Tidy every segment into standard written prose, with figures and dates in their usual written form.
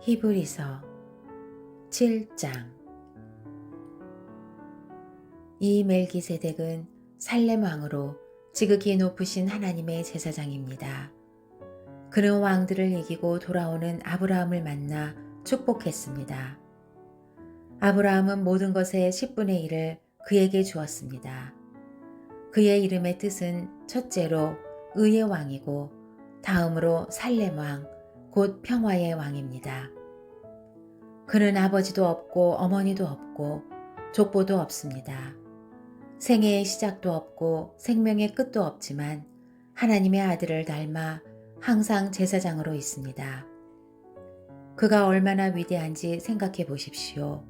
히브리서 7장. 이 멜기세덱은 살렘 왕으로 지극히 높으신 하나님의 제사장입니다. 그는 왕들을 이기고 돌아오는 아브라함을 만나 축복했습니다. 아브라함은 모든 것의 10분의 1을 그에게 주었습니다. 그의 이름의 뜻은 첫째로 의의 왕이고 다음으로 살렘 왕, 곧 평화의 왕입니다. 그는 아버지도 없고 어머니도 없고 족보도 없습니다. 생애의 시작도 없고 생명의 끝도 없지만 하나님의 아들을 닮아 항상 제사장으로 있습니다. 그가 얼마나 위대한지 생각해 보십시오.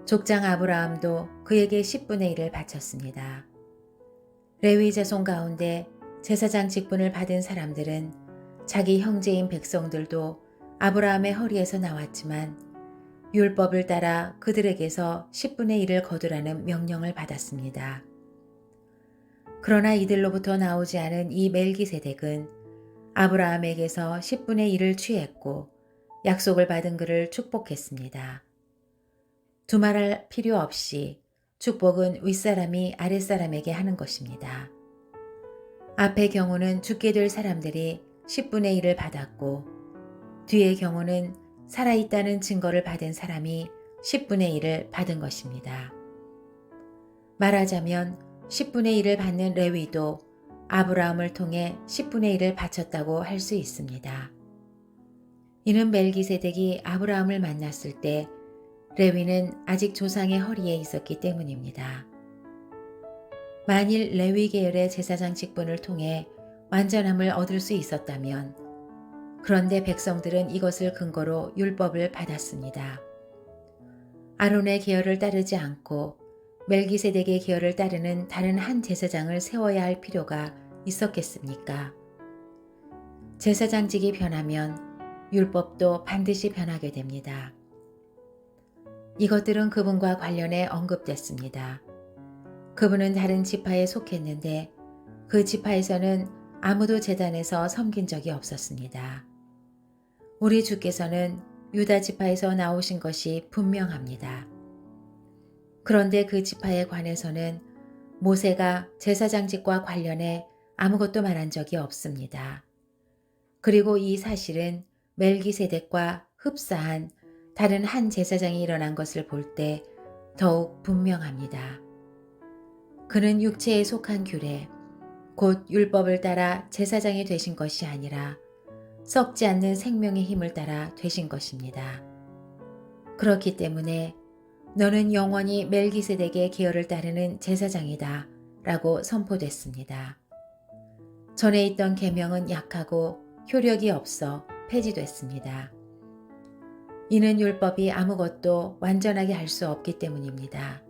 족장 아브라함도 그에게 10분의 1을 바쳤습니다. 레위 자손 가운데 제사장 직분을 받은 사람들은 자기 형제인 백성들도 아브라함의 허리에서 나왔지만 율법을 따라 그들에게서 10분의 1을 거두라는 명령을 받았습니다. 그러나 이들로부터 나오지 않은 이 멜기세덱은 아브라함에게서 10분의 1을 취했고 약속을 받은 그를 축복했습니다. 두말할 필요 없이 축복은 윗사람이 아랫사람에게 하는 것입니다. 앞의 경우는 죽게 될 사람들이 10분의 1을 받았고 뒤의 경우는 살아있다는 증거를 받은 사람이 10분의 1을 받은 것입니다. 말하자면 10분의 1을 받는 레위도 아브라함을 통해 10분의 1을 바쳤다고 할 수 있습니다. 이는 멜기세덱이 아브라함을 만났을 때 레위는 아직 조상의 허리에 있었기 때문입니다. 만일 레위 계열의 제사장 직분을 통해 완전함을 얻을 수 있었다면 그런데 백성들은 이것을 근거로 율법을 받았습니다. 아론의 계열을 따르지 않고 멜기세덱의 계열을 따르는 다른 한 제사장을 세워야 할 필요가 있었겠습니까? 제사장직이 변하면 율법도 반드시 변하게 됩니다. 이것들은 그분과 관련해 언급됐습니다. 그분은 다른 지파에 속했는데 그 지파에서는 아무도 제단에서 섬긴 적이 없었습니다. 우리 주께서는 유다 지파에서 나오신 것이 분명합니다. 그런데 그 지파에 관해서는 모세가 제사장직과 관련해 아무것도 말한 적이 없습니다. 그리고 이 사실은 멜기세덱과 흡사한 다른 한 제사장이 일어난 것을 볼 때 더욱 분명합니다. 그는 육체에 속한 규례, 곧 율법을 따라 제사장이 되신 것이 아니라 썩지 않는 생명의 힘을 따라 되신 것입니다. 그렇기 때문에 너는 영원히 멜기세덱의 계열을 따르는 제사장이다 라고 선포됐습니다. 전에 있던 계명은 약하고 효력이 없어 폐지됐습니다. 이는 율법이 아무것도 완전하게 할 수 없기 때문입니다.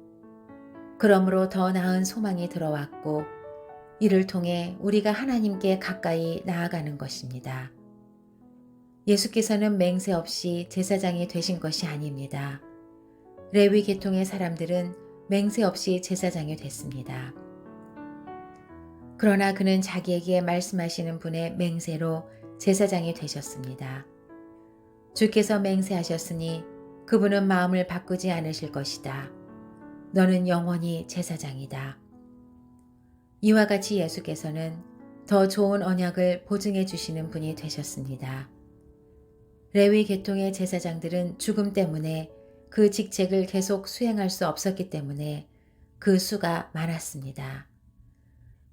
그러므로 더 나은 소망이 들어왔고 이를 통해 우리가 하나님께 가까이 나아가는 것입니다. 예수께서는 맹세 없이 제사장이 되신 것이 아닙니다. 레위 계통의 사람들은 맹세 없이 제사장이 됐습니다. 그러나 그는 자기에게 말씀하시는 분의 맹세로 제사장이 되셨습니다. 주께서 맹세하셨으니 그분은 마음을 바꾸지 않으실 것이다. 너는 영원히 제사장이다. 이와 같이 예수께서는 더 좋은 언약을 보증해 주시는 분이 되셨습니다. 레위 계통의 제사장들은 죽음 때문에 그 직책을 계속 수행할 수 없었기 때문에 그 수가 많았습니다.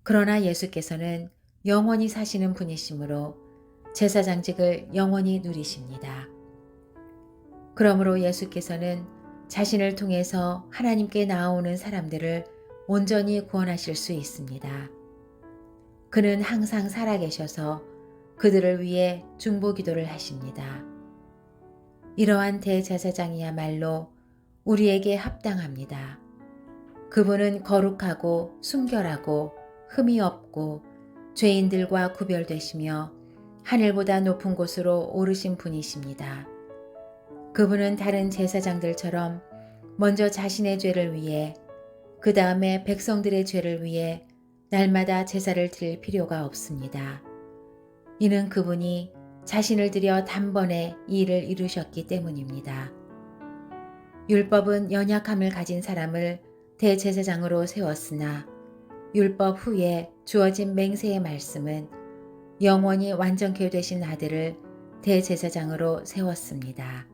그러나 예수께서는 영원히 사시는 분이시므로 제사장직을 영원히 누리십니다. 그러므로 예수께서는 자신을 통해서 하나님께 나아오는 사람들을 온전히 구원하실 수 있습니다. 그는 항상 살아계셔서 그들을 위해 중보기도를 하십니다. 이러한 대제사장이야말로 우리에게 합당합니다. 그분은 거룩하고 순결하고 흠이 없고 죄인들과 구별되시며 하늘보다 높은 곳으로 오르신 분이십니다. 그분은 다른 제사장들처럼 먼저 자신의 죄를 위해 그 다음에 백성들의 죄를 위해 날마다 제사를 드릴 필요가 없습니다. 이는 그분이 자신을 들여 단번에 이 일을 이루셨기 때문입니다. 율법은 연약함을 가진 사람을 대제사장으로 세웠으나 율법 후에 주어진 맹세의 말씀은 영원히 완전케 되신 아들을 대제사장으로 세웠습니다.